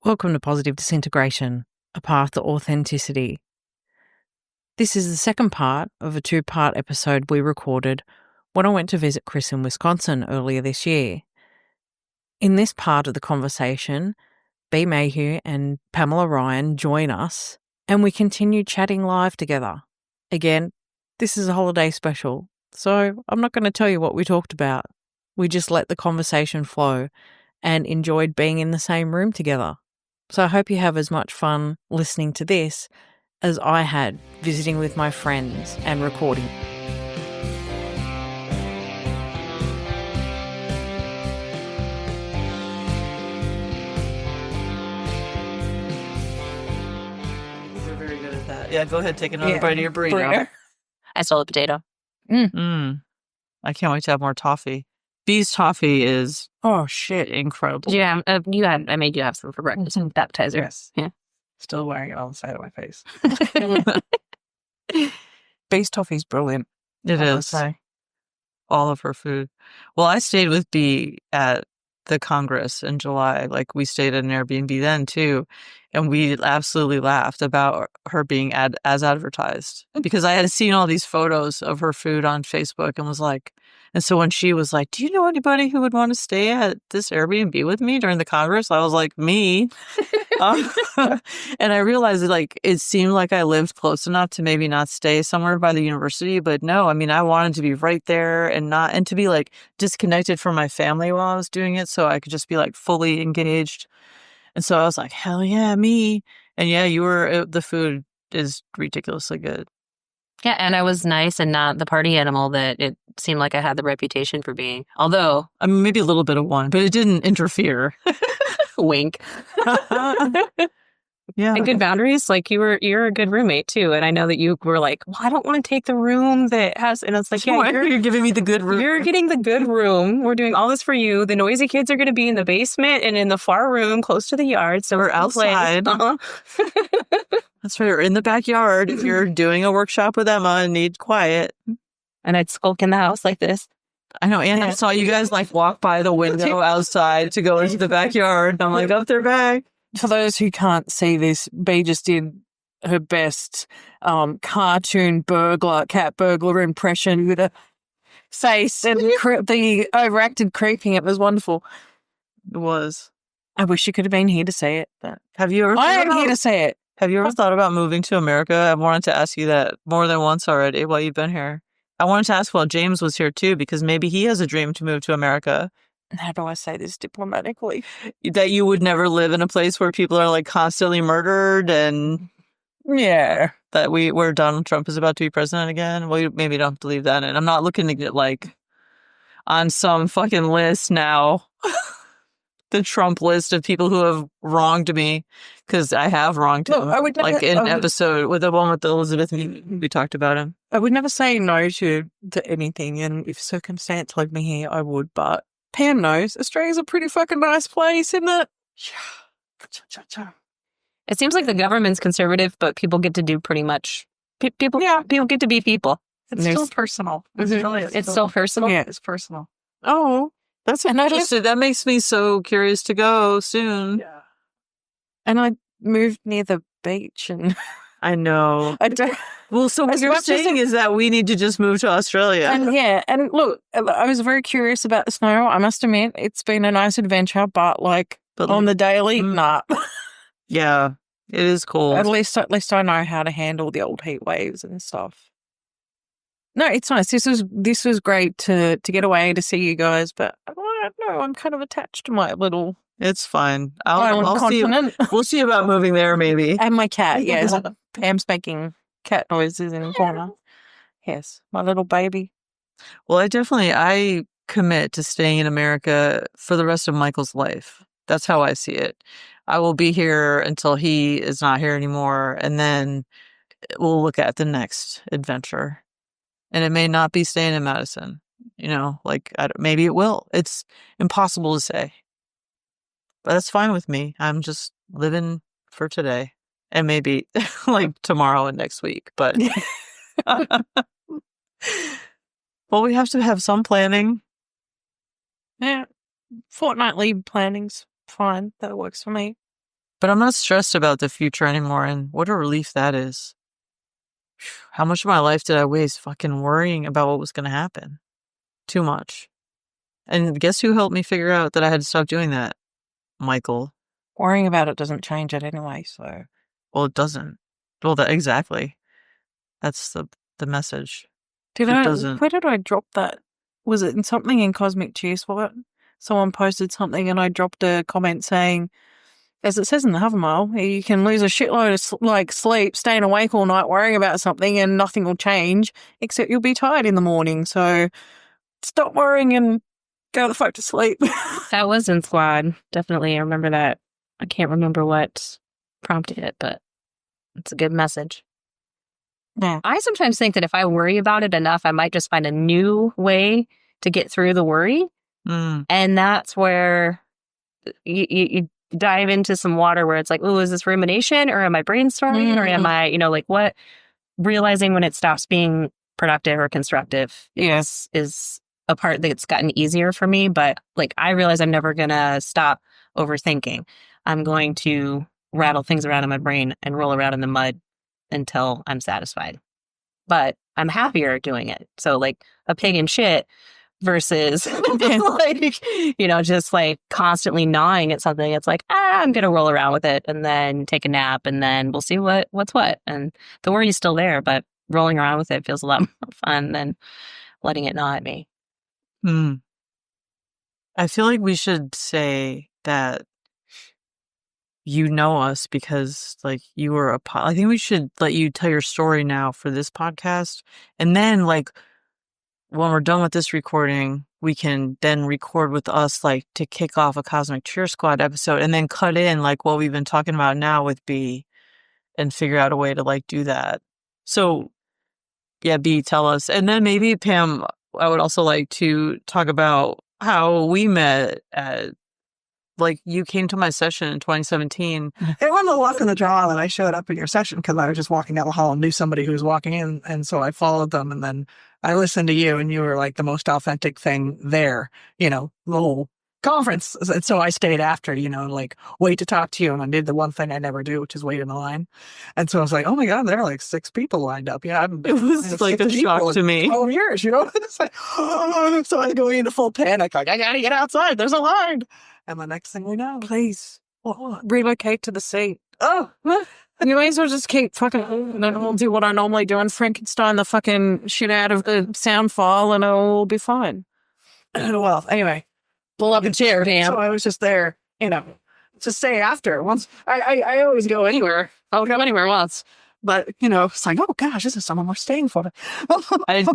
Welcome to Positive Disintegration, a path to authenticity. This is the second part of a two-part episode we recorded when I went to visit Chris in Wisconsin earlier this year. In this part of the conversation, B. Mayhew and Pamela Ryan join us, and we continue chatting live together. Again, this is a holiday special, so I'm not going to tell you what we talked about. We just let the conversation flow and enjoyed being in the same room together. So I hope you have as much fun listening to this as I had visiting with my friends and recording. We're very good at that. Yeah, go ahead, take another bite of your burrito. I stole a potato. I can't wait to have more toffee. Bee's toffee is incredible. Yeah, I made you have some for breakfast. Appetizer. Yes. Yeah. Still wearing it on the side of my face. Bee's toffee's brilliant. It is. All of her food. Well, I stayed with Bee at the Congress in July. Like, we stayed at an Airbnb then, too. And we absolutely laughed about her being as advertised. Because I had seen all these photos of her food on Facebook and was like... And so when she was like, do you know anybody who would want to stay at this Airbnb with me during the Congress? I was like, me. And I realized like it seemed like I lived close enough to maybe not stay somewhere by the university. But no, I mean, I wanted to be right there and to be like disconnected from my family while I was doing it. So I could just be like fully engaged. And so I was like, hell yeah, me. And yeah, the food is ridiculously good. Yeah, and I was nice and not the party animal that it seemed like I had the reputation for being. Although, I mean, maybe a little bit of one, but it didn't interfere. Wink. Yeah. And good boundaries. Like you're a good roommate too. And I know that you were like, well, I don't want to take the room that has, and it's like, yeah, you're giving me the good room. You're getting the good room. We're doing all this for you. The noisy kids are going to be in the basement and in the far room close to the yard. So we're outside. That's right. Or in the backyard if you're doing a workshop with Emma and need quiet. And I'd skulk in the house like this. I know. And I saw you guys like walk by the window outside to go into the backyard. And I'm like, up they're back. For those who can't see this, Bea just did her best cartoon cat burglar impression with a face and the overacted creeping. It was wonderful. It was. I wish you could have been here to see it. But have you ever? I am here to see it. Have you ever thought about moving to America? I wanted to ask you that more than once already while you've been here. I wanted to ask while James was here too, because maybe he has a dream to move to America. How do I say this diplomatically? That you would never live in a place where people are like constantly murdered and... Yeah. That where Donald Trump is about to be president again. Well, you maybe don't have to leave that in. I'm not looking to get like on some fucking list now. The Trump list of people who have wronged me, because I have wronged him. I would never, like in episode with the one with Elizabeth, we talked about him. I would never say no to anything, and if circumstance led me here, I would. But Pam knows Australia's a pretty fucking nice place, isn't it? It seems like the government's conservative, but people get to do pretty much. People get to be people. It's still personal. It's still personal. Yeah, it's personal. Oh. That's interesting. That makes me so curious to go soon. Yeah. And I moved near the beach and... I know. Well, so what you're saying is that we need to just move to Australia. And look, I was very curious about the snow. I must admit, it's been a nice adventure, but on the daily, nah. Yeah, it is cold. At least I know how to handle the old heat waves and stuff. No, it's nice. This was great to get away to see you guys, but I don't know. I'm kind of attached to my little. It's fine. I'll continent. See. We'll see about moving there, maybe. And my cat. Yes, Pam's making cat noises in the corner. Yes, my little baby. Well, I commit to staying in America for the rest of Michael's life. That's how I see it. I will be here until he is not here anymore, and then we'll look at the next adventure. And it may not be staying in Madison, maybe it will. It's impossible to say. But that's fine with me. I'm just living for today and maybe like tomorrow and next week. But well, we have to have some planning. Yeah. Fortnightly planning's fine. That works for me. But I'm not stressed about the future anymore, and what a relief that is. How much of my life did I waste fucking worrying about what was going to happen? Too much. And guess who helped me figure out that I had to stop doing that? Michael. Worrying about it doesn't change it anyway, so. Well, it doesn't. Well, exactly. That's the message. Where did I drop that? Was it in something in Cosmic Cheer Spot? Someone posted something and I dropped a comment saying, as it says in the Hovermile, you can lose a shitload of sleep, staying awake all night, worrying about something, and nothing will change, except you'll be tired in the morning. So stop worrying and go the fuck to sleep. That was in Squad. Definitely. I remember that. I can't remember what prompted it, but it's a good message. Yeah. I sometimes think that if I worry about it enough, I might just find a new way to get through the worry. And that's where you dive into some water where it's like, oh, is this rumination or am I brainstorming or am I, like what? Realizing when it stops being productive or constructive is a part that's gotten easier for me. But like, I realize I'm never going to stop overthinking. I'm going to rattle things around in my brain and roll around in the mud until I'm satisfied. But I'm happier doing it. So like a pig in shit versus just like constantly gnawing at something. It's like, I'm going to roll around with it and then take a nap and then we'll see what's what. And the worry is still there, but rolling around with it feels a lot more fun than letting it gnaw at me. I feel like we should say that you know us because like you were I think we should let you tell your story now for this podcast. And then like when we're done with this recording, we can then record with us like to kick off a Cosmic Cheer Squad episode and then cut in like what we've been talking about now with B and figure out a way to like do that. So yeah, B, tell us. And then maybe Pam, I would also like to talk about how we met at like you came to my session in 2017. It wasn't a luck in the draw that I showed up in your session because I was just walking down the hall and knew somebody who was walking in. And so I followed them and then I listened to you and you were like the most authentic thing there, the whole conference. And so I stayed after, like wait to talk to you. And I did the one thing I never do, which is wait in the line. And so I was like, oh my God, there are like 6 people lined up. Yeah, it was like a shock to me. 12 years, It's like, oh. So I was going into full panic, like I gotta get outside. There's a line. And the next thing we know, please relocate to the seat. Oh, you may as well just keep fucking, and then I'll do what I normally do and Frankenstein the fucking shit out of the sound file and it'll be fine. Well, anyway. Pull up a chair, Pam. So I was just there, to stay after. Once I always go anywhere. I'll go anywhere once. But, it's like, oh gosh, this is someone we're staying for. I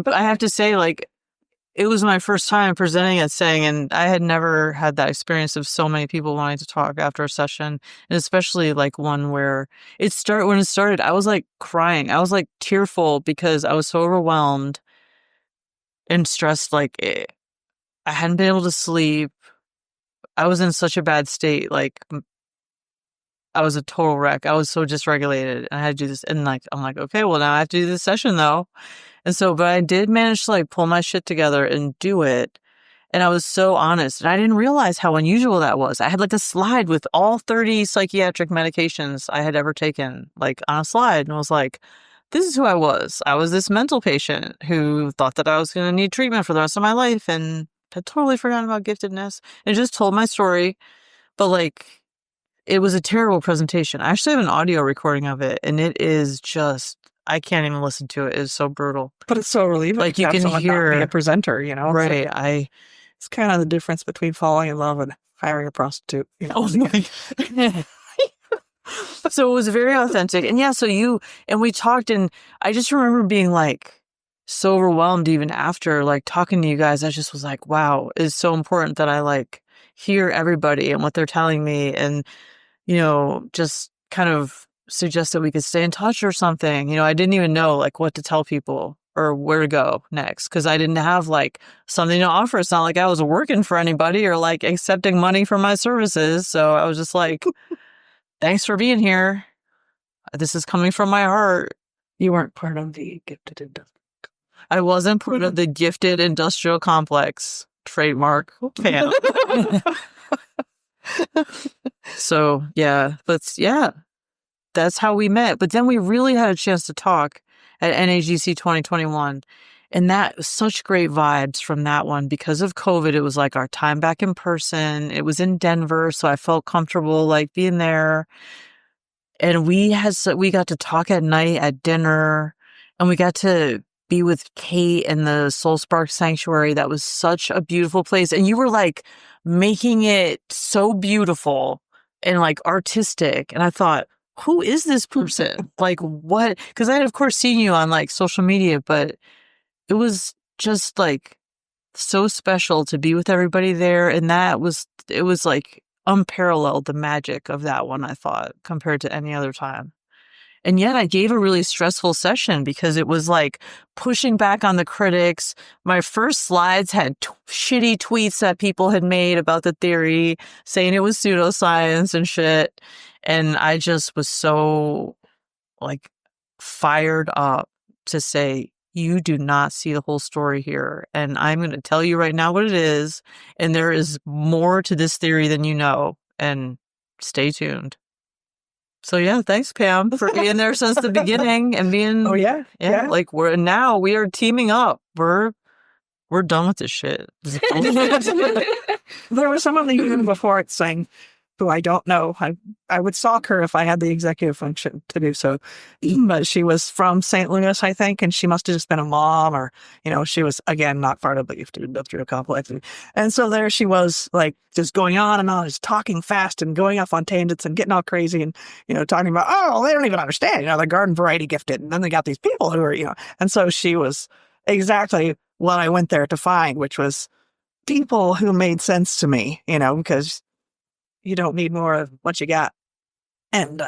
have to say, like, it was my first time presenting at Saying, and I had never had that experience of so many people wanting to talk after a session, and especially like one where when it started, I was like crying. I was like tearful because I was so overwhelmed and stressed. Like I hadn't been able to sleep. I was in such a bad state. Like I was a total wreck. I was so dysregulated, and I had to do this. And like I'm like, okay, well now I have to do this session though. And so, but I did manage to like pull my shit together and do it. And I was so honest. And I didn't realize how unusual that was. I had like a slide with all 30 psychiatric medications I had ever taken, like on a slide. And I was like, this is who I was. I was this mental patient who thought that I was going to need treatment for the rest of my life and had totally forgotten about giftedness and just told my story. But like, it was a terrible presentation. I actually have an audio recording of it. And it is just, I can't even listen to it. It's so brutal. But it's so relieving. Like you can hear a presenter, Right. It's kind of the difference between falling in love and hiring a prostitute. Oh my God. So it was very authentic. And yeah, and we talked, and I just remember being like so overwhelmed even after like talking to you guys. I just was like, wow, it's so important that I like hear everybody and what they're telling me, and just kind of suggest that we could stay in touch or something. I didn't even know like what to tell people or where to go next because I didn't have like something to offer. It's not like I was working for anybody or like accepting money for my services. So I was just like, thanks for being here. This is coming from my heart. You weren't part of the gifted industrial. I wasn't part of the gifted industrial complex. Trademark. Pam. So that's how we met. But then we really had a chance to talk at NAGC 2021. And that was such great vibes from that one. Because of COVID, it was like our time back in person. It was in Denver, so I felt comfortable like being there. And we got to talk at night at dinner, and we got to be with Kate in the Soul Spark Sanctuary. That was such a beautiful place. And you were like making it so beautiful and like artistic. And I thought, who is this person? Like what? Because I had, of course, seen you on like social media, but it was just like so special to be with everybody there. And it was like unparalleled, the magic of that one, I thought, compared to any other time. And yet I gave a really stressful session because it was like pushing back on the critics. My first slides had shitty tweets that people had made about the theory, saying it was pseudoscience and shit. And I just was so like fired up to say, you do not see the whole story here. And I'm going to tell you right now what it is. And there is more to this theory than you know. And stay tuned. So yeah, thanks, Pam, for being there since the beginning and being. Oh yeah. Like we are teaming up. We're done with this shit. There was someone even before it saying, who I don't know. I would stalk her if I had the executive function to do so. But she was from St. Louis, I think, and she must have just been a mom, or, she was, again, not part of the industrial complex. And so there she was, like, just going on and on, just talking fast and going off on tangents and getting all crazy and, talking about, oh, they don't even understand, the garden variety gifted. And then they got these people who are, and so she was exactly what I went there to find, which was people who made sense to me, because you don't need more of what you got. And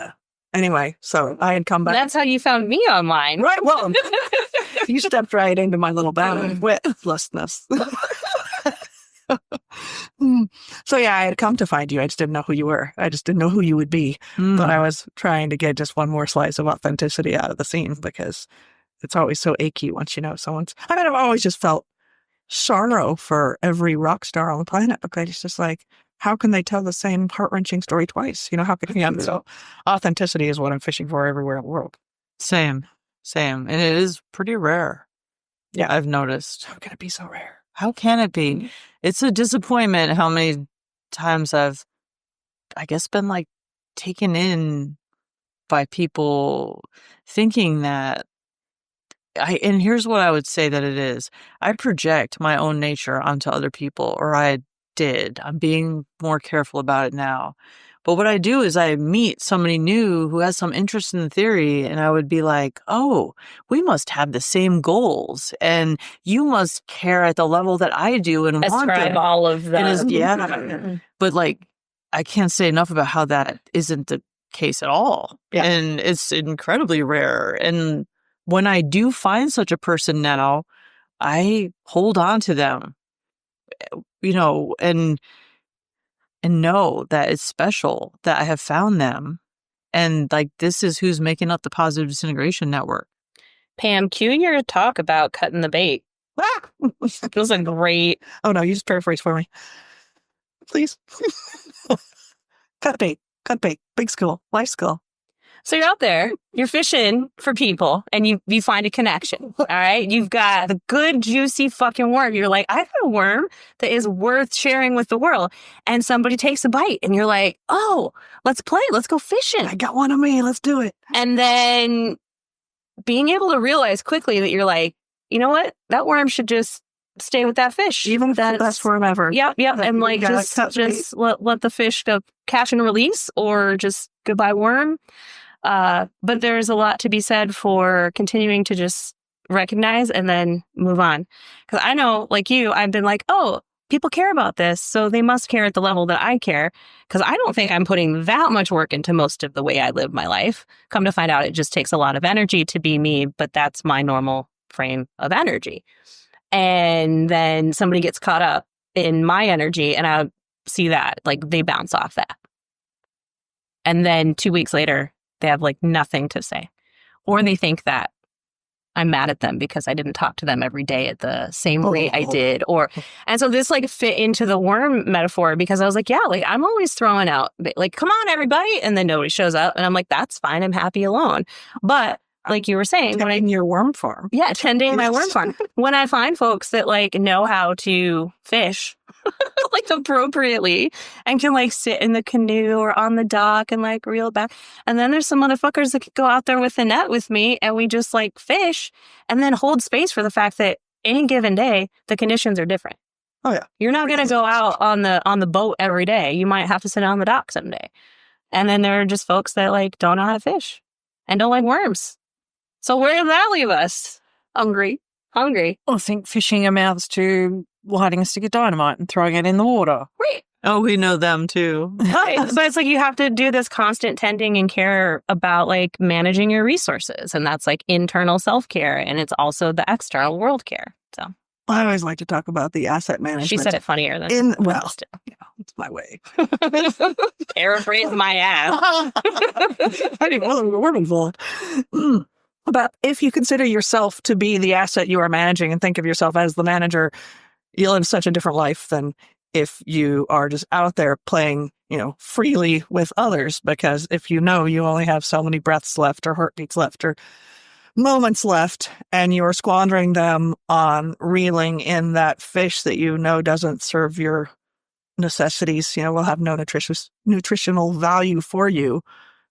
anyway, so I had come back. That's how you found me online. Right. Well, you stepped right into my little battle of witlessness. So yeah, I had come to find you. I just didn't know who you were. I just didn't know who you would be. But I was trying to get just one more slice of authenticity out of the scene, because it's always so achy once you know someone's. I've always just felt sorrow for every rock star on the planet, because it's just like, how can they tell the same heart-wrenching story twice? How can you? So authenticity is what I'm fishing for everywhere in the world. Same. And it is pretty rare. Yeah. I've noticed. How can it be so rare? How can it be? It's a disappointment how many times I've, I guess, been like taken in by people thinking that and here's what I would say that it is. I project my own nature onto other people, or I did. I'm being more careful about it now. But what I do is I meet somebody new who has some interest in the theory, and I would be like, oh, we must have the same goals, and you must care at the level that I do and want ascribe all of them. Yeah. But like, I can't say enough about how that isn't the case at all. Yeah. And it's incredibly rare. And when I do find such a person now, I hold on to them, and know that it's special that I have found them. And like, this is who's making up the Positive Disintegration Network. Pam, cue your talk about cutting the bait. It was a great. Oh no, you just paraphrase for me, please. Cut bait, big school, life school. So you're out there, you're fishing for people, and you find a connection, all right? You've got the good, juicy fucking worm. You're like, I've got a worm that is worth sharing with the world. And somebody takes a bite, and you're like, oh, let's play. Let's go fishing. I got one of me. Let's do it. And then being able to realize quickly that you're like, you know what? That worm should just stay with that fish. Even if that's the best worm ever. Yep. And like, just let the fish go catch and release, or just goodbye worm. But there's a lot to be said for continuing to just recognize and then move on. Because I know, like you, I've been like, oh, people care about this, so they must care at the level that I care. Because I don't think I'm putting that much work into most of the way I live my life. Come to find out, it just takes a lot of energy to be me, but that's my normal frame of energy. And then somebody gets caught up in my energy, and I see that, like, they bounce off that. And then 2 weeks later, they have like nothing to say, or they think that I'm mad at them because I didn't talk to them every day at the same rate I did. And so this like fit into the worm metaphor because I was like, yeah, like I'm always throwing out like, come on, everybody. And then nobody shows up. And I'm like, that's fine. I'm happy alone. But like you were saying, tending your worm farm. Yeah, tending my worm farm. When I find folks that like know how to fish like appropriately and can like sit in the canoe or on the dock and like reel back. And then there's some motherfuckers that could go out there with the net with me and we just like fish and then hold space for the fact that any given day, the conditions are different. Oh yeah. You're not going to go out on the boat every day. You might have to sit on the dock someday. And then there are just folks that like don't know how to fish and don't like worms. So where does that leave us? Hungry. I think fishing amounts to lighting a stick of dynamite and throwing it in the water. Right. Oh, we know them too. Right. But it's like you have to do this constant tending and care about like managing your resources. And that's like internal self-care. And it's also the external world care. So I always like to talk about the asset management. She said it funnier than it's my way. Paraphrase my ass. I didn't know there was a word involved. But if you consider yourself to be the asset you are managing and think of yourself as the manager, you live such a different life than if you are just out there playing, freely with others. Because if you only have so many breaths left or heartbeats left or moments left, and you're squandering them on reeling in that fish that doesn't serve your necessities, will have no nutritional value for you.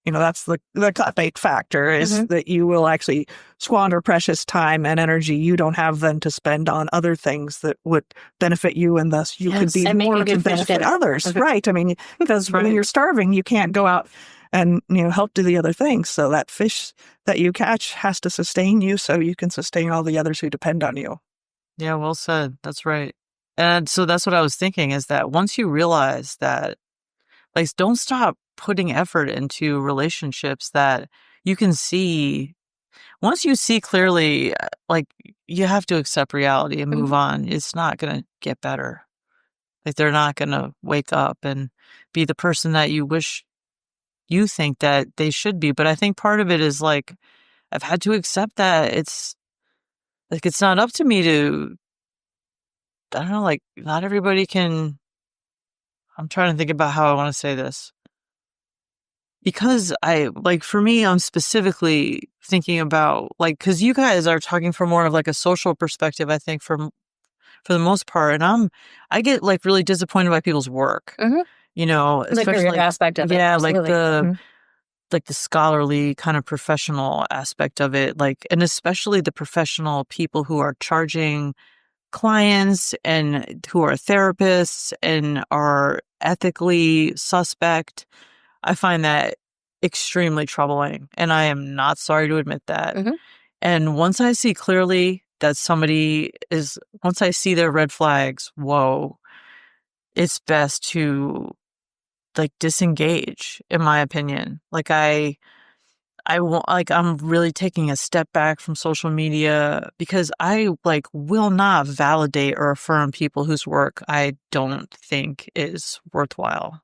That's the cut bait factor is that you will actually squander precious time and energy you don't have then to spend on other things that would benefit you, and thus you could be more to benefit others. Right. I mean, because when you're starving, you can't go out and, help do the other things. So that fish that you catch has to sustain you so you can sustain all the others who depend on you. Yeah, well said. That's right. And so that's what I was thinking is that once you realize that, like, don't stop putting effort into relationships that you can see. Once you see clearly, like, you have to accept reality and move on. It's not going to get better. Like, they're not going to wake up and be the person that you wish you think that they should be. But I think part of it is, like, I've had to accept that it's not up to me to, I don't know, like, not everybody can. I'm trying to think about how I want to say this. Because for me, I'm specifically thinking about, like, because you guys are talking from more of like a social perspective, I think, for the most part. And I get like really disappointed by people's work, especially the career aspect of it. Yeah, Absolutely. like the scholarly kind of professional aspect of it, like, and especially the professional people who are charging clients and who are therapists and are ethically suspect. I find that extremely troubling, and I am not sorry to admit that. And once I see clearly that once I see their red flags, whoa, it's best to like disengage, in my opinion. Like I won't, like, I'm really taking a step back from social media because I like will not validate or affirm people whose work I don't think is worthwhile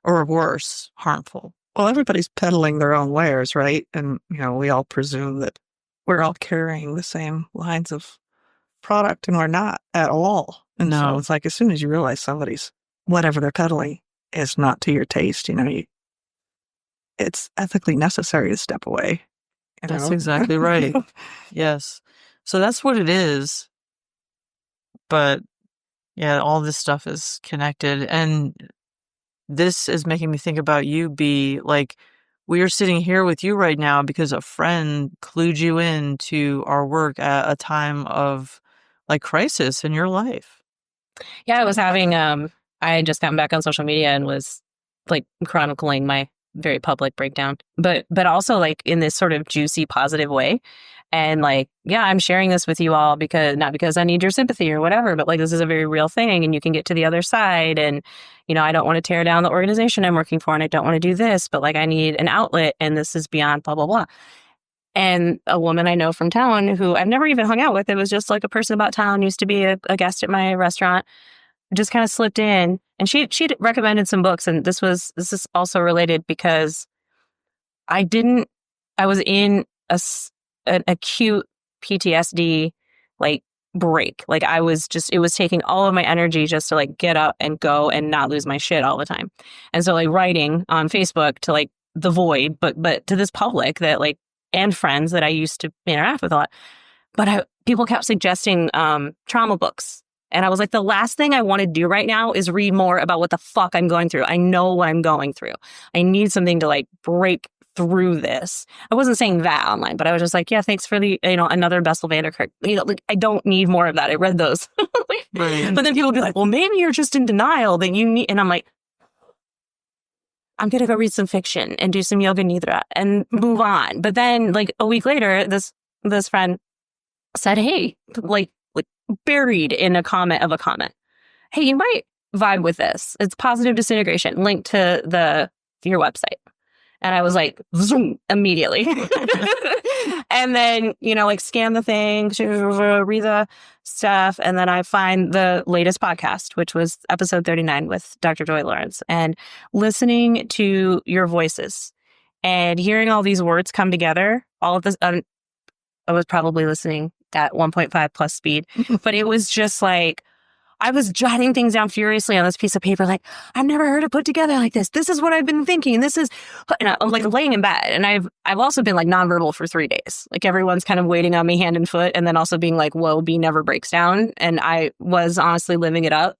or worse, harmful. Well, everybody's peddling their own wares, right? And, we all presume that we're all carrying the same lines of product, and we're not at all. And so it's like, as soon as you realize somebody's, whatever they're peddling is not to your taste, it's ethically necessary to step away. That's exactly right. Yes. So that's what it is. But yeah, all this stuff is connected. And this is making me think about you, B. Like, we are sitting here with you right now because a friend clued you in to our work at a time of like crisis in your life. Yeah, I was having, I had just gotten back on social media and was like chronicling my very public breakdown, but also like in this sort of juicy, positive way. And like, yeah, I'm sharing this with you all not because I need your sympathy or whatever, but like, this is a very real thing and you can get to the other side. And, I don't want to tear down the organization I'm working for and I don't want to do this, but like, I need an outlet and this is beyond blah, blah, blah. And a woman I know from town who I've never even hung out with, it was just like a person about town, used to be a guest at my restaurant, just kind of slipped in, and she'd recommended some books. And this is also related because I was in an acute PTSD, like, break. Like, it was taking all of my energy just to like get up and go and not lose my shit all the time. And so like writing on Facebook to like the void, but to this public that like, and friends that I used to interact with a lot. But people kept suggesting trauma books. And I was like, the last thing I want to do right now is read more about what the fuck I'm going through. I know what I'm going through. I need something to like break through this. I wasn't saying that online, but I was just like, yeah, thanks for the, another Bessel van der Kolk. Like, I don't need more of that. I read those. Right. But then people would be like, well, maybe you're just in denial that you need, and I'm like, I'm going to go read some fiction and do some yoga nidra and move on. But then like a week later, this friend said, hey, like buried in a comment of a comment, hey, you might vibe with this. It's positive disintegration, linked to your website. And I was like, zoom, immediately. And then, like scan the thing, read the stuff. And then I find the latest podcast, which was episode 39 with Dr. Joy Lawrence, and listening to your voices and hearing all these words come together. All of this, I was probably listening at 1.5 plus speed, but it was just like, I was jotting things down furiously on this piece of paper. Like, I've never heard it put together like this. This is what I've been thinking. This is, and I'm like laying in bed. And I've also been like nonverbal for 3 days. Like everyone's kind of waiting on me hand and foot, and then also being like, whoa, B never breaks down. And I was honestly living it up.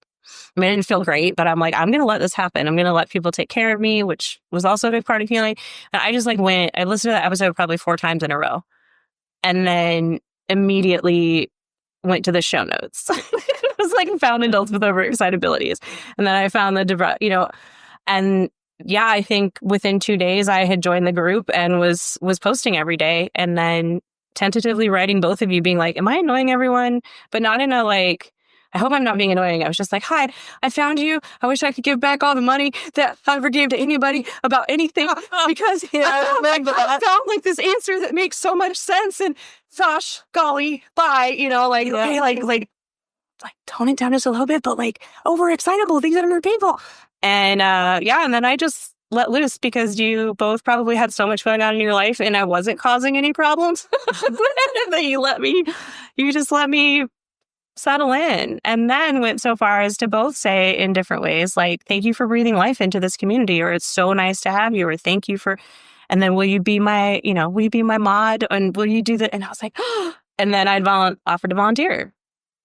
I mean, I didn't feel great, but I'm like, I'm going to let this happen. I'm going to let people take care of me, which was also a big part of healing. And I just like I listened to that episode probably 4 times in a row. And then immediately went to the show notes. It was like found adults with overexcitabilities. And then I found and yeah, I think within 2 days I had joined the group and was posting every day, and then tentatively writing both of you being like, am I annoying everyone? But not in a like, I hope I'm not being annoying. I was just like, hi, I found you. I wish I could give back all the money that I ever gave to anybody about anything, because I found like this answer that makes so much sense. And gosh, golly, bye. Okay, like tone it down just a little bit, but like overexcitable, things that are painful. And and then I just let loose, because you both probably had so much going on in your life and I wasn't causing any problems. That you just let me settle in. And then went so far as to both say in different ways, like, thank you for breathing life into this community, or it's so nice to have you, or thank you for, and then will you be my mod, and will you do that? And I was like, oh. And then I'd offered to volunteer.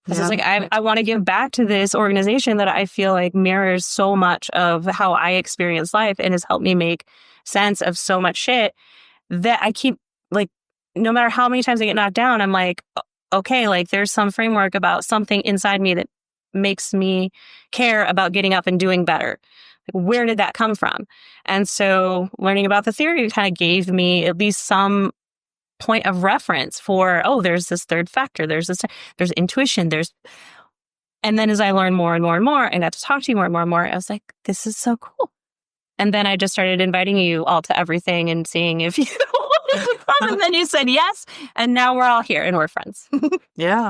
Because I was like, I want to give back to this organization that I feel like mirrors so much of how I experience life and has helped me make sense of so much shit that I keep, like, no matter how many times I get knocked down, I'm like, okay, like there's some framework about something inside me that makes me care about getting up and doing better. Like, where did that come from? And so learning about the theory kind of gave me at least some point of reference for, there's this third factor, there's intuition, and then as I learned more and more and more and got to talk to you more and more and more, I was like, this is so cool. And then I just started inviting you all to everything and seeing if you wanted to come, and then you said yes, and now we're all here and we're friends. Yeah.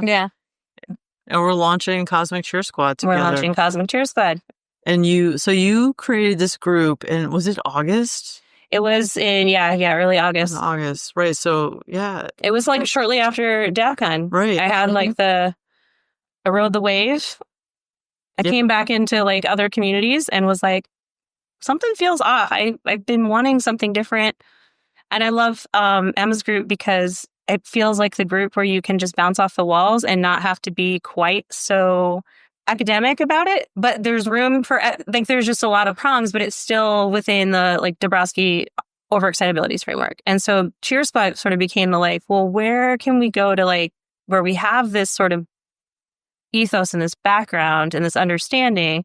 And we're launching Cosmic Cheer Squad together. We're launching Cosmic Cheer Squad. And you created this group, and was it August? It was in, early August. August, right. So, yeah. It was like shortly after DAFCON. Right. I had like I rode the wave. I came back into like other communities and was like, something feels off. I've been wanting something different. And I love Emma's group because it feels like the group where you can just bounce off the walls and not have to be quite so academic about it, but there's room for, like, there's just a lot of problems, but it's still within the like Dabrowski overexcitabilities framework. And so Cheer Squad sort of became the like, well, where can we go to like where we have this sort of ethos and this background and this understanding,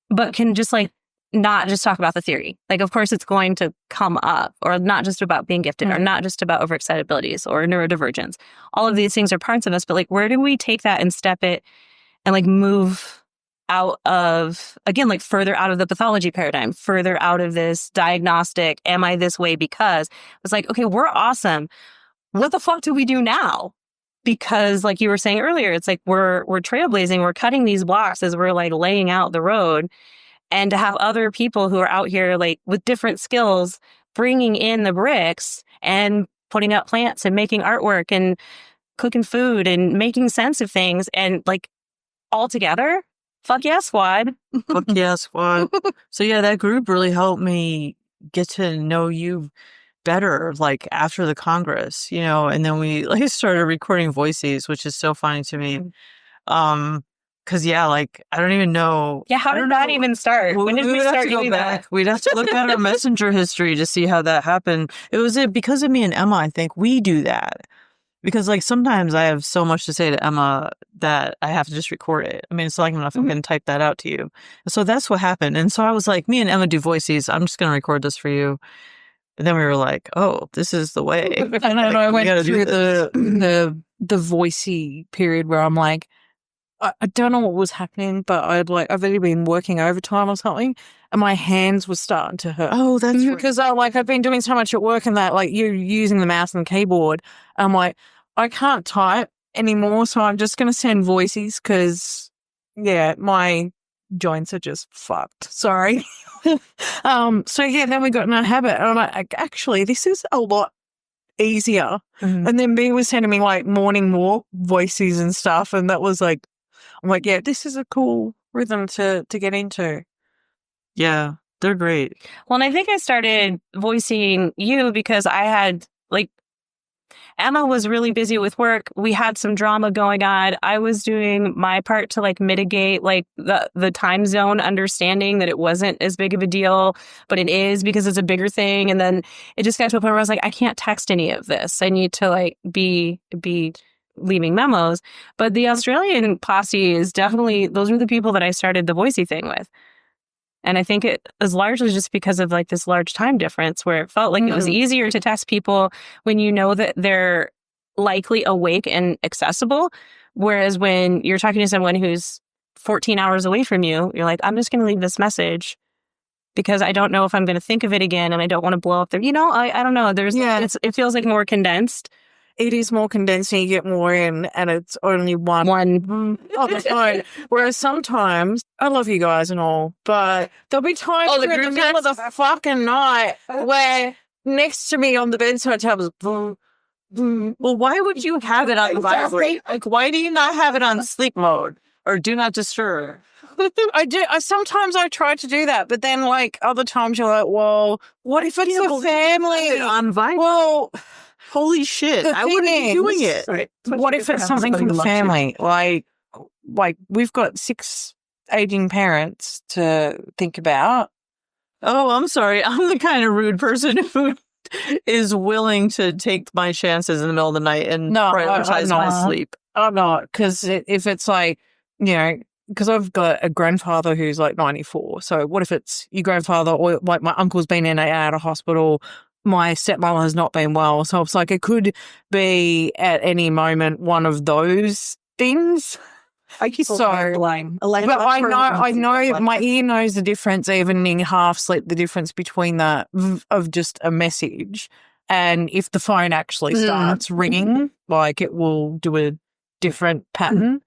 but can just like not just talk about the theory. Like, of course, it's going to come up, or not just about being gifted, or not just about overexcitabilities or neurodivergence. All of these things are parts of us, but like, where do we take that and step it and like move out of, again, like further out of the pathology paradigm, further out of this diagnostic, am I this way because? It's like, okay, we're awesome. What the fuck do we do now? Because like you were saying earlier, it's like we're trailblazing, we're cutting these blocks as we're like laying out the road. And to have other people who are out here like with different skills, bringing in the bricks and putting up plants and making artwork and cooking food and making sense of things, and like all together. Fuck yeah, squad. Fuck yeah, squad. So yeah, that group really helped me get to know you better, like after the Congress, you know, and then we like started recording voices, which is so funny to me. Cause yeah, like I don't even know. Yeah, how did that even start? When did we start doing that? We'd have to look at our messenger history to see how that happened. It was because of me and Emma, I think we do that. Because like sometimes I have so much to say to Emma that I have to just record it. I mean, it's like I'm not going to type that out to you. So that's what happened. And so I was like, me and Emma do voices. I'm just going to record this for you. And then we were like, oh, this is the way. And then I went through the voicey period where I'm like, I don't know what was happening, but I've only been working overtime or something, and my hands were starting to hurt. Oh, that's right. Because I've been doing so much at work, and that like you're using the mouse and the keyboard. I'm like, I can't type anymore, so I'm just going to send voices because, yeah, my joints are just fucked. Sorry. So yeah, then we got in a habit, and I'm like, actually, this is a lot easier. And then B was sending me like morning walk voices and stuff, and that was like, I'm like, yeah, this is a cool rhythm to get into. Yeah, they're great. Well, and I think I started voicing you because I had like Emma was really busy with work. We had some drama going on. I was doing my part to like mitigate like the time zone understanding that it wasn't as big of a deal, but it is because it's a bigger thing. And then it just got to a point where I was like, I can't text any of this. I need to like be leaving memos. But the Australian posse is definitely, those were the people that I started the voicey thing with. And I think it is largely just because of like this large time difference where it felt like it was easier to text people when you know that they're likely awake and accessible. Whereas when you're talking to someone who's 14 hours away from you, you're like, I'm just going to leave this message because I don't know if I'm going to think of it again and I don't want to blow up their, I don't know. It feels like more condensed. It is more condensed and you get more in, and it's only one on the phone. Whereas sometimes, I love you guys and all, but there'll be times in the middle of the fucking night where next to me on the bedside table is boom, boom. Well, why would you have it on vibrate? Like, why do you not have it on sleep mode or do not disturb? I do. Sometimes I try to do that, but then like other times you're like, well, what if it's a family on vibrate? Well, holy shit! I wouldn't be doing it. Right. What if it's something from the family? Like we've got 6 aging parents to think about. Oh, I'm sorry. I'm the kind of rude person who is willing to take my chances in the middle of the night and prioritize my sleep. I'm not, because if it's like, because I've got a grandfather who's like 94. So what if it's your grandfather, or like my uncle's been in and out of hospital, my stepmother has not been well. So it's like it could be at any moment one of those things. I keep blame. But I know my ear knows the difference, even in half sleep, the difference between that of just a message and if the phone actually starts ringing, like it will do a different pattern.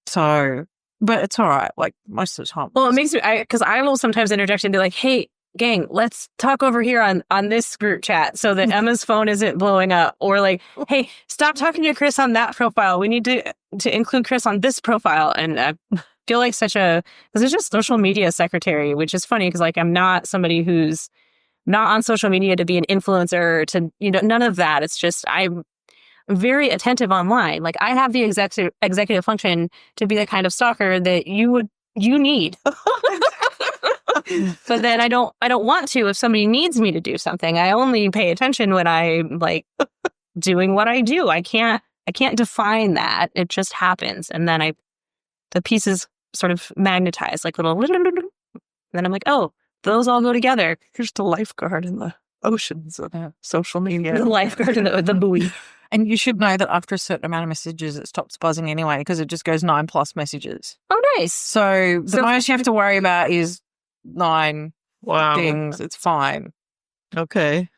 So, but it's all right. Like most of the time. Well, it makes me, because I will sometimes interject and be like, hey, gang, let's talk over here on this group chat so that Emma's phone isn't blowing up. Or like, hey, stop talking to Chris on that profile. We need to include Chris on this profile. And I feel like because it's just social media secretary, which is funny because like I'm not somebody who's not on social media to be an influencer, to, none of that. It's just I'm very attentive online. Like I have the executive function to be the kind of stalker that you need. But then I don't want to if somebody needs me to do something. I only pay attention when I'm like doing what I do. I can't define that. It just happens. And then the pieces sort of magnetize like little, and then I'm like, oh, those all go together. Here's the lifeguard in the oceans of social media. The lifeguard in the buoy. And you should know that after a certain amount of messages, it stops buzzing anyway because it just goes 9+ messages. Oh, nice. So the most you have to worry about is 9 things. It's fine. Okay.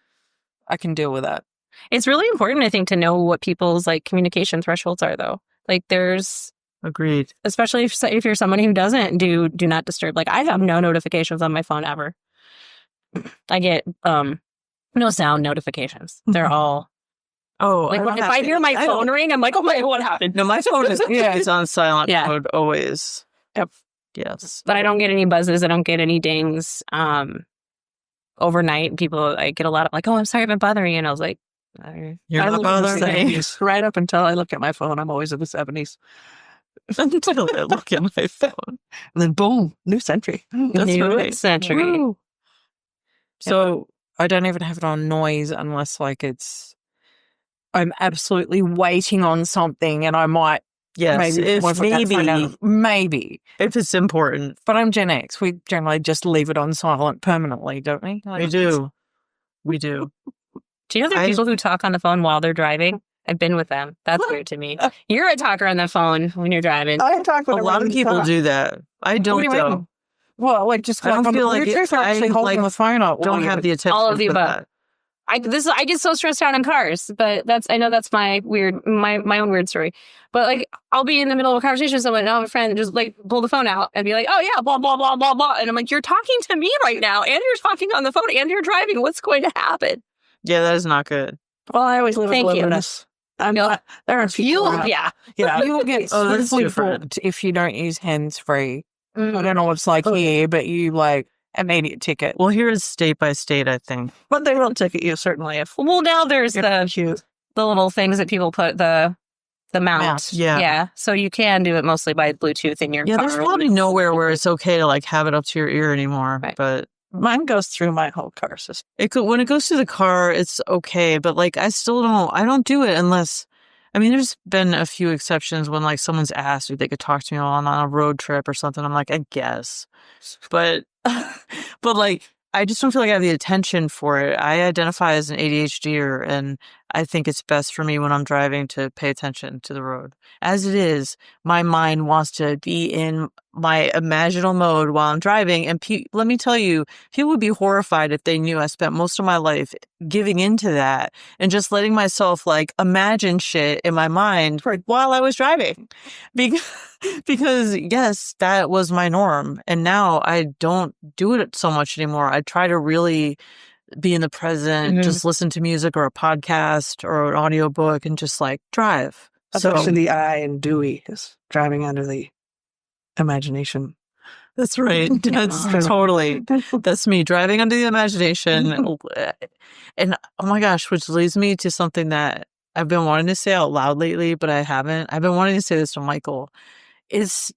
I can deal with that. It's really important, I think, to know what people's like communication thresholds are, though. Like there's... Agreed. Especially if you're someone who doesn't do not disturb. Like I have no notifications on my phone ever. I get no sound notifications. They're all Oh, Like if I hear my phone ring, I'm like, oh my, what happened? No, my phone is it's on silent Yeah. mode always. Yep. Yes. But I don't get any buzzes. I don't get any dings. Overnight, I get a lot of like, oh, I'm sorry I've been bothering you. And I was like, You're not bothering me. Right up until I look at my phone, I'm always in the 70s. Until I look at my phone. And then boom, new century. That's new right. century. Woo. So I don't even have it on noise unless like I'm absolutely waiting on something and I might Yes, maybe if it's important. But I'm Gen X. We generally just leave it on silent permanently, don't we? We do. We do. Do you know there are people who talk on the phone while they're driving? I've been with them. That's weird to me. You're a talker on the phone when you're driving. I talk with a lot of people do that. I don't though. Well, like just I don't feel like you're actually holding the phone up. Don't have the attention. All of the above. I get so stressed out in cars, but I know that's my own weird story. But like I'll be in the middle of a conversation with someone and I'll have a friend just like pull the phone out and be like, oh yeah, blah blah blah blah blah. And I'm like, you're talking to me right now and you're talking on the phone and you're driving. What's going to happen? Yeah, that is not good. Well, I always live in Thank you. wilderness. I'm not. There are people. Yeah. You will get that's swiftly different. booked if you don't use hands free. I don't know what it's like here, but you like immediate ticket. Well, here is state by state, I think. But they will ticket you certainly if. Well, now there's you're cute. the little things that people put the mount. Yeah. So you can do it mostly by Bluetooth in your car. There's probably nowhere where it's okay to like have it up to your ear anymore. Right. But Mine goes through my whole car system. when it goes through the car, it's okay. But like I don't do it unless. I mean, there's been a few exceptions when like someone's asked if they could talk to me on a road trip or something. I'm like, I guess, but like I just don't feel like I have the attention for it. I identify as an ADHDer, and I think it's best for me when I'm driving to pay attention to the road. As it is, my mind wants to be in my imaginal mode while I'm driving. And let me tell you, people would be horrified if they knew I spent most of my life giving into that and just letting myself like imagine shit in my mind while I was driving. Because yes, that was my norm. And now I don't do it so much anymore. I try to really be in the present, just listen to music or a podcast or an audiobook and just like drive. That's actually the I in Dewey is driving under the imagination. That's right. That's totally. That's me driving under the imagination. And oh my gosh, which leads me to something that I've been wanting to say out loud lately, but I haven't. I've been wanting to say this to Michael. It's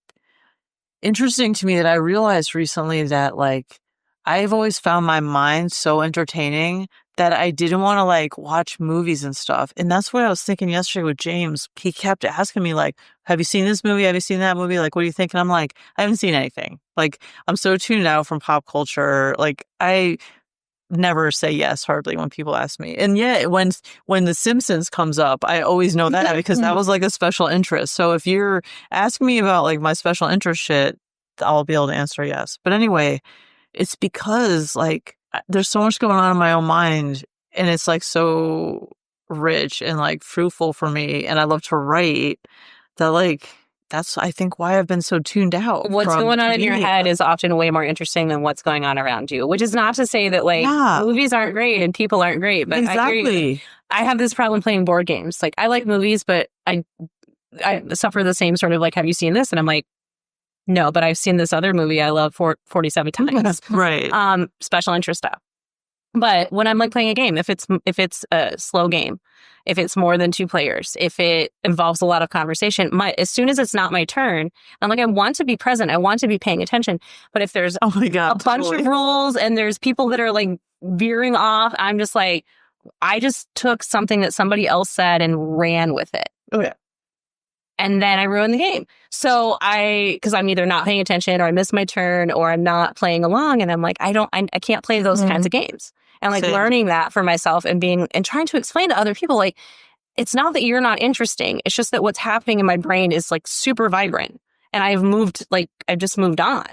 interesting to me that I realized recently that like I've always found my mind so entertaining that I didn't want to like watch movies and stuff. And that's what I was thinking yesterday with James. He kept asking me like, have you seen this movie? Have you seen that movie? Like, what do you think? And I'm like, I haven't seen anything. Like, I'm so tuned out from pop culture. Like, I never say yes hardly when people ask me. And yet when The Simpsons comes up, I always know that because that was like a special interest. So if you're asking me about like my special interest shit, I'll be able to answer yes. But anyway, it's because like there's so much going on in my own mind and it's like so rich and like fruitful for me. And I love to write that like, that's, I think, why I've been so tuned out. What's going on in your head is often way more interesting than what's going on around you, which is not to say that like movies aren't great and people aren't great. But exactly. I have this problem playing board games. Like I like movies, but I suffer the same sort of like, have you seen this? And I'm like, no, but I've seen this other movie I love 47 times. Right. Special interest stuff. But when I'm like playing a game, if it's a slow game, if it's more than 2 players, if it involves a lot of conversation, as soon as it's not my turn, I'm like, I want to be present. I want to be paying attention. But if there's a bunch of rules and there's people that are like veering off, I'm just like, I just took something that somebody else said and ran with it. Oh, yeah. And then I ruin the game. So because I'm either not paying attention or I miss my turn or I'm not playing along. And I'm like, I can't play those kinds of games. And like learning that for myself and trying to explain to other people, like, it's not that you're not interesting. It's just that what's happening in my brain is like super vibrant. And I've just moved on.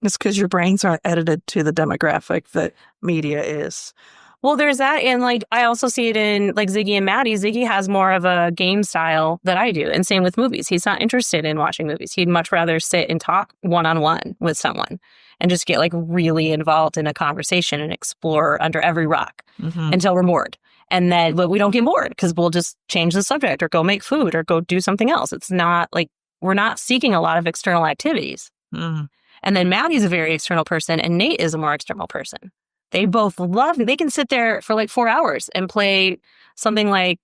It's because your brains aren't edited to the demographic that media is. Well, there's that. And like, I also see it in like Ziggy and Maddie. Ziggy has more of a game style that I do. And same with movies. He's not interested in watching movies. He'd much rather sit and talk one-on-one with someone and just get like really involved in a conversation and explore under every rock until we're bored. But we don't get bored because we'll just change the subject or go make food or go do something else. It's not like we're not seeking a lot of external activities. Mm. And then Maddie's a very external person and Nate is a more external person. They both they can sit there for like 4 hours and play something like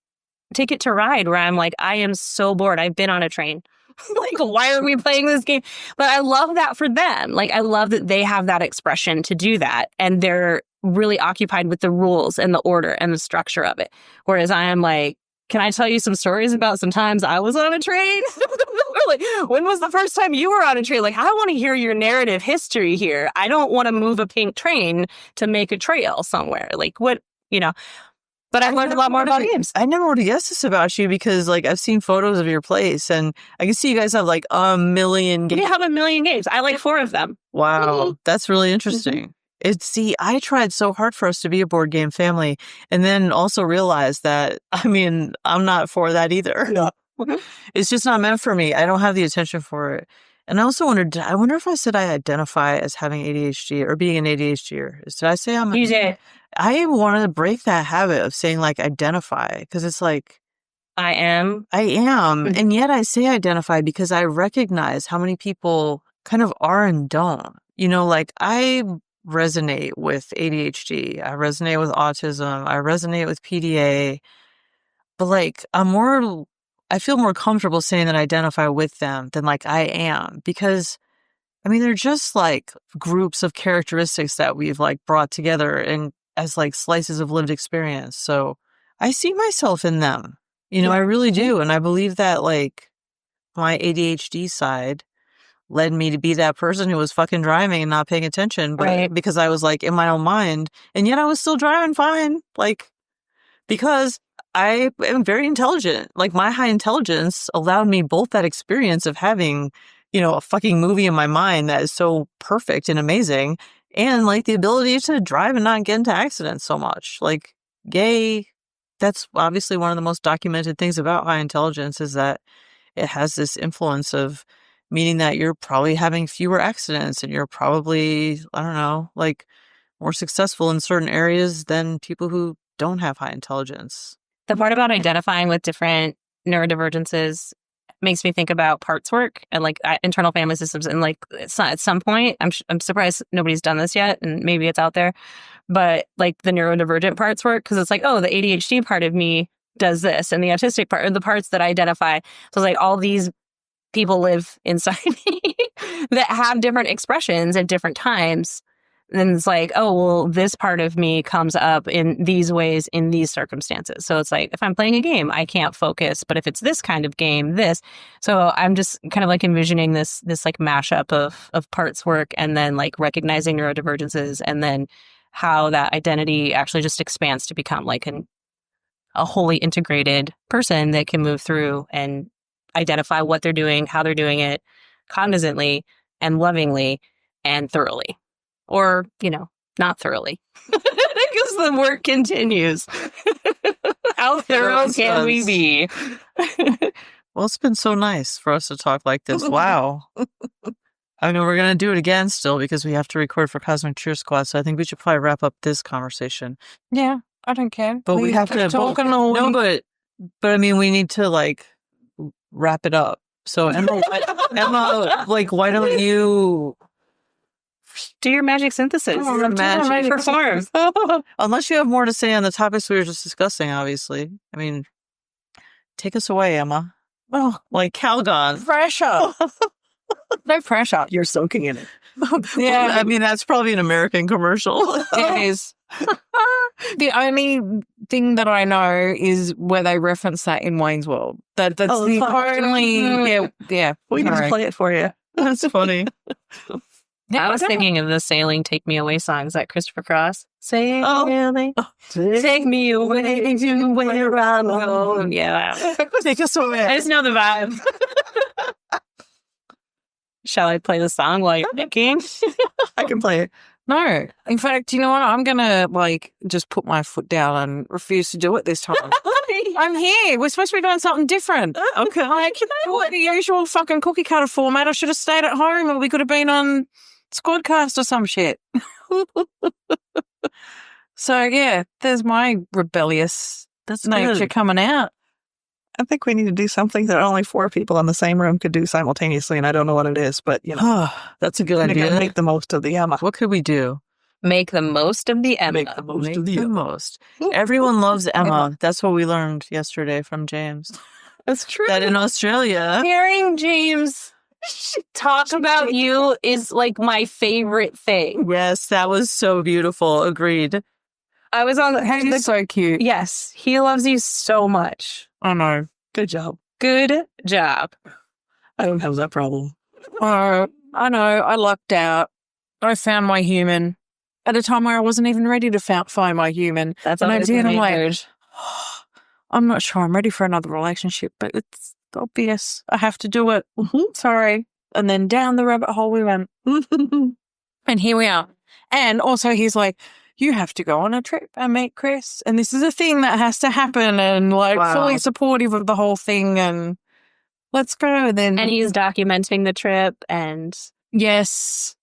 Ticket to Ride, where I'm like, I am so bored. I've been on a train. Like, why are we playing this game? But I love that for them. Like, I love that they have that expression to do that. And they're really occupied with the rules and the order and the structure of it. Whereas I am like, can I tell you some stories about some times I was on a train? Like, when was the first time you were on a train? Like, I want to hear your narrative history here. I don't want to move a pink train to make a trail somewhere. Like, what, But I learned a lot more about games. I never would have guessed this about you because, like, I've seen photos of your place and I can see you guys have like a million games. We have a million games. I like 4 of them. Wow. That's really interesting. I tried so hard for us to be a board game family and then also realized that, I'm not for that either. No. It's just not meant for me. I don't have the attention for it. And I also wondered, I wonder if I said I identify as having ADHD or being an ADHDer. Did I say You did. I wanted to break that habit of saying like identify because it's like I am. And yet I say identify because I recognize how many people kind of are and don't. Like I resonate with ADHD. I resonate with autism. I resonate with PDA. But like I feel more comfortable saying that I identify with them than like I am because they're just like groups of characteristics that we've like brought together and as like slices of lived experience. So I see myself in them, I really do. And I believe that like my ADHD side led me to be that person who was fucking driving and not paying attention, but because I was like in my own mind and yet I was still driving fine. Like, because I am very intelligent. Like my high intelligence allowed me both that experience of having, a fucking movie in my mind that is so perfect and amazing and like the ability to drive and not get into accidents so much. Like, yay. That's obviously one of the most documented things about high intelligence is that it has this influence of meaning that you're probably having fewer accidents and you're probably, I don't know, like more successful in certain areas than people who don't have high intelligence. The part about identifying with different neurodivergences makes me think about parts work and like internal family systems. And like it's not, at some point, I'm surprised nobody's done this yet, and maybe it's out there. But like the neurodivergent parts work, because it's like, oh, the ADHD part of me does this, and the autistic part, or the parts that I identify. So like all these people live inside me that have different expressions at different times. And it's like, oh, well, this part of me comes up in these ways, in these circumstances. So it's like, if I'm playing a game, I can't focus. But if it's this kind of game, this. So I'm just kind of like envisioning this like mashup of parts work and then like recognizing neurodivergences and then how that identity actually just expands to become like a wholly integrated person that can move through and identify what they're doing, how they're doing it cognizantly and lovingly and thoroughly. Or, not thoroughly. Because the work continues. How thorough can we be? Well, it's been so nice for us to talk like this. Wow. We're going to do it again still because we have to record for Cosmic Cheer Squad. So I think we should probably wrap up this conversation. Yeah, I don't care. But we have to talk. No, but we need to like wrap it up. So Emma, like, why don't you do your magic synthesis? Magic perform. Unless you have more to say on the topics we were just discussing, obviously. Take us away, Emma. Oh, like Calgon. Pressure. No pressure. You're soaking in it. Yeah. That's probably an American commercial. It is. The only thing that I know is where they reference that in Wayne's World. That's the only... Yeah. We can just play it for you. That's funny. I was thinking of the Sailing Take Me Away songs that Christopher Cross. Sailing, take me away to where I'm going. Yeah. Take us away. I just know the vibe. Shall I play the song while you're thinking? I can play it. No. In fact, you know what? I'm going to just put my foot down and refuse to do it this time. I'm here. We're supposed to be doing something different. Okay. What the usual fucking cookie cutter format? I should have stayed at home or we could have been on Squadcast or some shit. So, yeah, there's my rebellious nature good. coming out. I think we need to do something that only 4 people in the same room could do simultaneously, and I don't know what it is, but, That's a good idea. Make the most of the Emma. What could we do? Make the most of the Emma. Make the most of the Emma. most. Everyone loves Emma. That's what we learned yesterday from James. That's true. That in Australia, Hearing James talk about you is like my favorite thing. yes, that was so beautiful. Agreed. I was on the... He's so cute. Yes, he loves you so much. I know. Good job. Good job. I don't have that problem. Oh, I know. I lucked out. I found my human at a time where I wasn't even ready to find my human. That's And I always did. the I'm main like, urge. I'm not sure I'm ready for another relationship, but it's obvious. I have to do it. Sorry. And then down the rabbit hole we went. And here we are. And also he's like, you have to go on a trip and meet Chris. And this is a thing that has to happen, and like fully supportive of the whole thing, and let's go. Then And he's documenting the trip and... yes,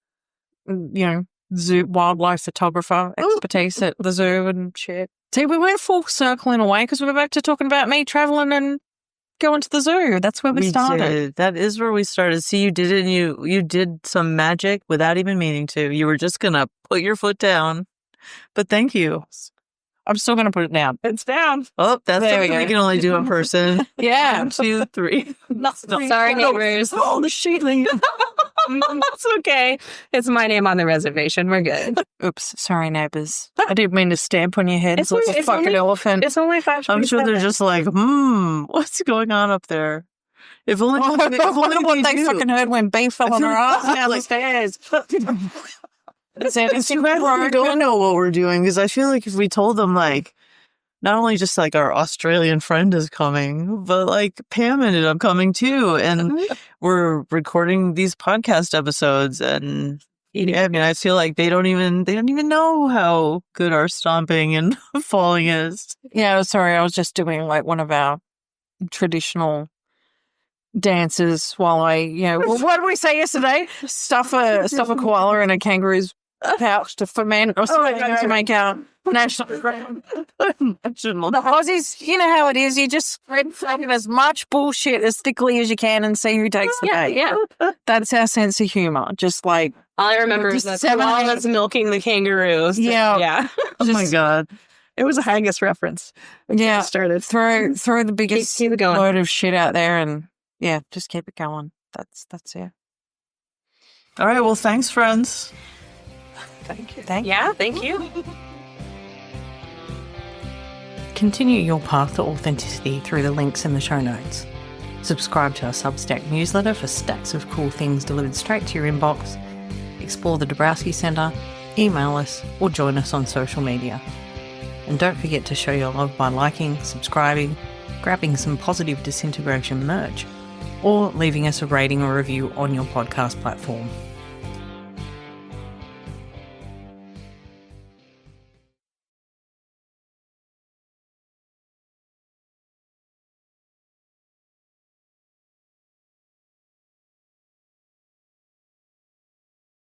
zoo wildlife photographer expertise at the zoo and shit. See, we went full circle in a way because we were back to talking about me traveling and going to the zoo. That's where we started. Did. That is where we started. See, you did it, and you did some magic without even meaning to. You were just going to put your foot down. But thank you. I'm still going to put it down. It's down. Oh, that's There we something we go. can only do in person. Yeah. 1, 2, 3. Sorry, neighbors. Oh, the sheetling. That's okay. It's my name on the reservation. We're good. Oops. Sorry, neighbours. I didn't mean to stamp on your head. It's It's like a it's fucking only- elephant. It's only 5. I'm sure they're just like, what's going on up there? If only, I wonder what they knew. fucking heard when B fell on her ass down the Like- stairs. It's too bad we don't know what we're doing, because I feel like if we told them, like, not only just like our Australian friend is coming, but like Pam ended up coming too, and we're recording these podcast episodes, and I mean, I feel like they don't even know how good our stomping and falling is. Yeah, sorry, I was just doing like one of our traditional dances while I, what did we say yesterday? Stuff a koala in a kangaroo's pouch for men to make our national. The Aussies, you know how it is. You just spread as much bullshit as thickly as you can and see who takes the bait. Yeah. That's our sense of humor. Just like, All I remember is that koala's milking the kangaroos. Yeah. Oh my God. It was a haggis reference. yeah, Started. throw the biggest Keep it going. load of shit out there, and just keep it going. That's it. All right. Well, thanks, friends. Thank you. Thank you. Continue your path to authenticity through the links in the show notes. Subscribe to our Substack newsletter for stacks of cool things delivered straight to your inbox. Explore the Dabrowski Centre, email us, or join us on social media. And don't forget to show your love by liking, subscribing, grabbing some positive disintegration merch, or leaving us a rating or review on your podcast platform.